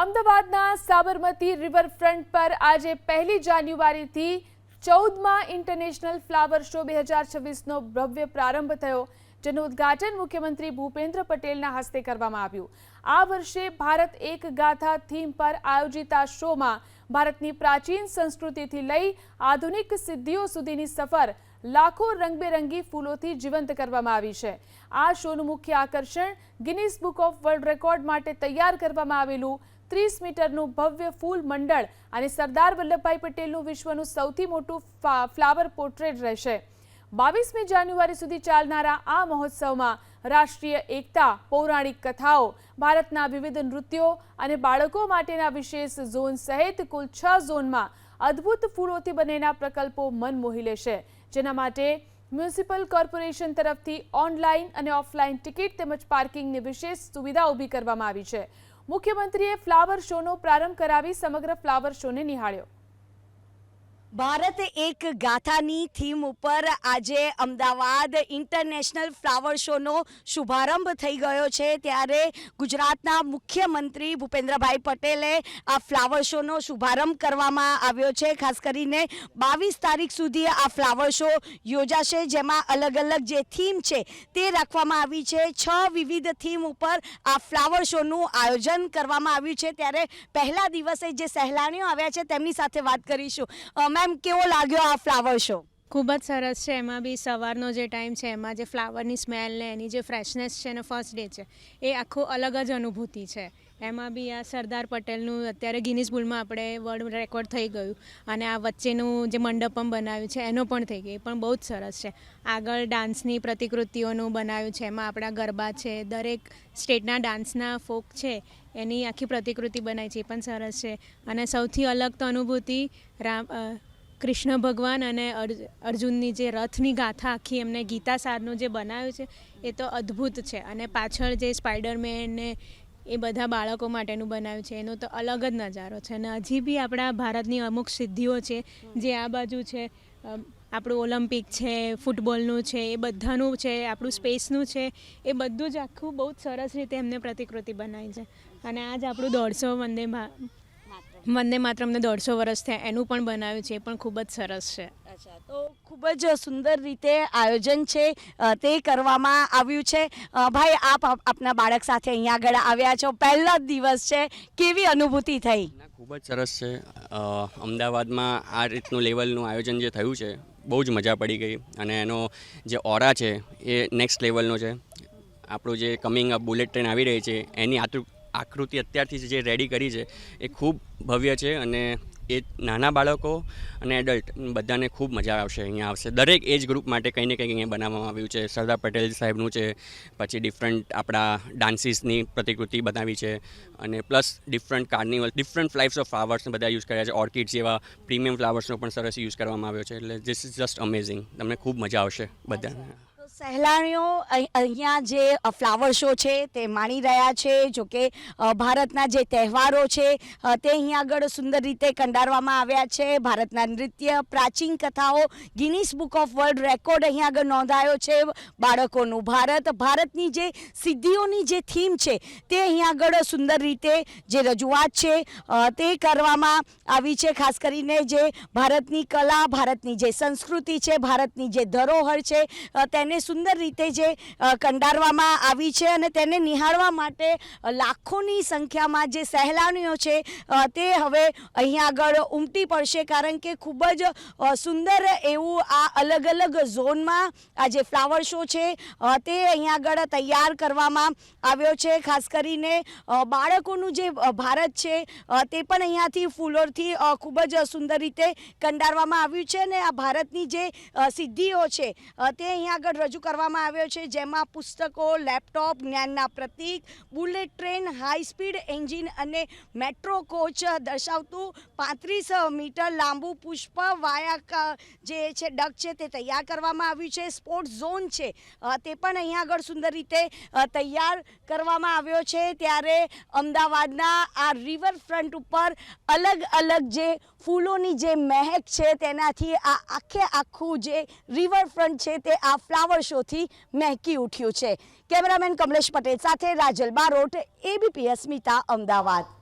અમદાવાદના સાબરમતી રિવરફ્રન્ટ પર આજે 1 જાન્યુઆરીથી 14મા ઇન્ટરનેશનલ ફ્લાવર શો 2026નો ભવ્ય પ્રારંભ થયો, જેનું ઉદ્ઘાટન મુખ્યમંત્રી ભૂપેન્દ્ર પટેલના હસ્તે કરવામાં આવ્યું। આ વર્ષે ભારત એક ગાથા થીમ પર આયોજિત આ શોમાં ભારતની પ્રાચીન સંસ્કૃતિથી લઈ આધુનિક સિદ્ધિઓ સુધીની સફર લાખો રંગબેરંગી ફૂલોથી જીવંત કરવામાં આવી છે। આ શોનું મુખ્ય આકર્ષણ Guinness book of world record માટે તૈયાર કરવામાં આવેલું 30 મીટરનું ભવ્ય ફૂલ મંડળ અને સરદાર વલ્લભભાઈ પટેલનું વિશ્વનું સૌથી મોટું ફ્લાવર પોર્ટ્રેટ રહેશે। 22મી જાન્યુઆરી સુધી ચાલનારા આ મહોત્સવમાં રાષ્ટ્રીય એકતા, પૌરાણિક કથાઓ, ભારતના વિવિધ નૃત્યો અને બાળકો માટેના વિશેષ ઝોન સહિત કુલ 6 ઝોનમાં અદ્ભુત ફૂલોથી બનેલા પ્રકલ્પો મન મોહી લેશે, જેના માટે મ્યુનિસિપલ કોર્પોરેશન તરફથી ઓનલાઈન અને ઓફલાઈન ટિકિટ તેમજ પાર્કિંગની વિશેષ સુવિધા ઊભી કરવામાં આવી છે। મુખ્યમંત્રીએ ફ્લાવર શોનો પ્રારંભ કરાવી સમગ્ર ફ્લાવર શોને નિહાળ્યો। ભારત એક ગાથાની થીમ ઉપર આજે અમદાવાદ ઇન્ટરનેશનલ ફ્લાવર શોનો શુભારંભ થઈ ગયો છે, ત્યારે ગુજરાતના મુખ્યમંત્રી ભૂપેન્દ્રભાઈ પટેલે આ ફ્લાવર શોનો શુભારંભ કરવામાં આવ્યો છે। ખાસ કરીને 22 તારીખ સુધી આ ફ્લાવર શો યોજાશે, જેમાં અલગ અલગ જે થીમ છે તે રાખવામાં આવી છે। 6 વિવિધ થીમ ઉપર આ ફ્લાવર શોનું આયોજન કરવામાં આવ્યું છે, ત્યારે પહેલા દિવસે જે સહેલાણીઓ આવ્યા છે તેમની સાથે વાત કરીશું। મેમ, કેવો લાગ્યો આ ફ્લાવર શો? ખૂબ જ સરસ છે। એમાં બી સવારનો જે ટાઈમ છે એમાં જે ફ્લાવરની સ્મેલ ને એની જે ફ્રેશનેસ છે ને ફર્સ્ટ ડે છે એ આખો અલગ જ અનુભૂતિ છે। એમાં બી આ સરદાર પટેલનું અત્યારે ગિનીસ બુકમાં આપણે વર્લ્ડ રેકોર્ડ થઈ ગયું, અને આ વચ્ચેનું જે મંડપમ બનાવ્યું છે એનો પણ થઈ ગયું, એ પણ બહુ જ સરસ છે। આગળ ડાન્સની પ્રતિકૃતિઓનું બનાવ્યું છે, એમાં આપણા ગરબા છે, દરેક સ્ટેટના ડાન્સના ફોક છે એની આખી પ્રતિકૃતિ બનાવી છે, એ પણ સરસ છે। અને સૌથી અલગ તો અનુભૂતિ કૃષ્ણ ભગવાન અને અર્જુનની જે રથની ગાથા આખી એમને ગીતા સારનું જે બનાવ્યું છે એ તો અદ્ભુત છે। અને પાછળ જે સ્પાઈડરમેન ને એ બધા બાળકો માટેનું બનાવ્યું છે એનો તો અલગ જ નજારો છે। અને હજી બી આપણા ભારતની અમુક સિદ્ધિઓ છે જે આ બાજુ છે, આપણું ઓલિમ્પિક છે, ફૂટબોલનું છે, એ બધાનું છે, આપણું સ્પેસનું છે, એ બધું જ આખું બહુ જ સરસ રીતે એમને પ્રતિકૃતિ બનાવી છે। અને આજ આપણું 150 વંદે માતરમને 150 વર્ષ થયા એનું પણ બનાવ્યું છે, એ પણ ખૂબ જ સરસ છે। અચ્છા, તો ખૂબ જ સુંદર રીતે આયોજન છે તે કરવામાં આવ્યું છે। ભાઈ, આપ આપના બાળક સાથે અહીંયા આગળ આવ્યા છો, પહેલો જ દિવસ છે, કેવી અનુભૂતિ થઈ? ખૂબ જ સરસ છે। અમદાવાદમાં આ રીતનું લેવલનું આયોજન જે થયું છે બહુ જ મજા પડી ગઈ, અને એનો જે ઓરા છે એ નેક્સ્ટ લેવલનો છે। આપણું જે કમિંગ અપ બુલેટ ટ્રેન આવી રહી છે એની આકૃતિ અત્યારથી જે રેડી કરી છે એ ખૂબ ભવ્ય છે, અને એ નાના બાળકો અને એડલ્ટ બધાને ખૂબ મજા આવશે। અહીંયા આવશે દરેક એજ ગ્રુપ માટે કંઈ ને કંઈક અહીંયા બનાવવામાં આવ્યું છે। સરદાર પટેલ સાહેબનું છે, પછી ડિફરન્ટ આપણા ડાન્સીસની પ્રતિકૃતિ બનાવી છે, અને plus different carnival, different flights of ફ્લાવર્સને બધા યુઝ કર્યા છે। ઓર્કિડ્સ જેવા પ્રીમિયમ ફ્લાવર્સનો પણ સરસ યુઝ કરવામાં આવ્યો છે, એટલે ધીસ ઇઝ જસ્ટ અમેઝિંગ। તમને ખૂબ મજા આવશે બધાને। સહેલાણીઓ અહીંયા જે ફ્લાવર શો છે તે માણી રહ્યા છે। જોકે ભારતના જે તહેવારો છે તે અહીંયા આગળ સુંદર રીતે કંડારવામાં આવ્યા છે। ભારતના નૃત્ય, પ્રાચીન કથાઓ, Guinness book of world record અહીંયા આગળ નોંધાયો છે। બાળકોનું ભારત, ભારતની જે સિદ્ધિઓની જે થીમ છે તે અહીંયા આગળ સુંદર રીતે જે રજૂઆત છે તે કરવામાં આવી છે। ખાસ કરીને જે ભારતની કલા, ભારતની જે સંસ્કૃતિ છે, ભારતની જે ધરોહર છે તેને સુંદર રીતે જે કંડારવામાં આવી છે, અને તેને નિહાળવા માટે લાખોની સંખ્યામાં જે સહેલાણીઓ છે તે હવે અહીંયા આગળ ઉમટી પડશે, કારણ કે ખૂબ જ સુંદર એવું આ અલગ અલગ ઝોનમાં આ જે ફ્લાવર શો છે તે અહીંયા આગળ તૈયાર કરવામાં આવ્યો છે। ખાસ કરીને બાળકોનું જે ભારત છે તે પણ અહીંયાથી ફૂલોથી ખૂબ જ સુંદર રીતે કંડારવામાં આવ્યું છે, અને આ ભારતની જે સિદ્ધિઓ છે તે અહીંયા આગળ રજૂ કરવામાં આવ્યો છે, જેમાં પુસ્તકો, લેપટોપ, જ્ઞાનના પ્રતીક, bullet train, high speed engine અને મેટ્રો કોચ દર્શાવતું 35 મીટર લાંબુ પુષ્પ વાયા જે છે ડક છે તે તૈયાર કરવામાં આવ્યું છે। સ્પોર્ટ્સ ઝોન છે તે પણ અહીંયા આગળ સુંદર રીતે તૈયાર કરવામાં આવ્યો છે। ત્યારે અમદાવાદના આ રિવરફ્રન્ટ ઉપર અલગ અલગ જે ફૂલોની જે મહેક છે તેનાથી આ આખું જે રિવરફ્રન્ટ છે તે આ ફ્લાવર શોથી મહેકી ઉઠ્યું છે। કેમેરામેન કમલેશ પટેલ સાથે રાજલ બારોટ, ABP અસ્મિતા, અમદાવાદ।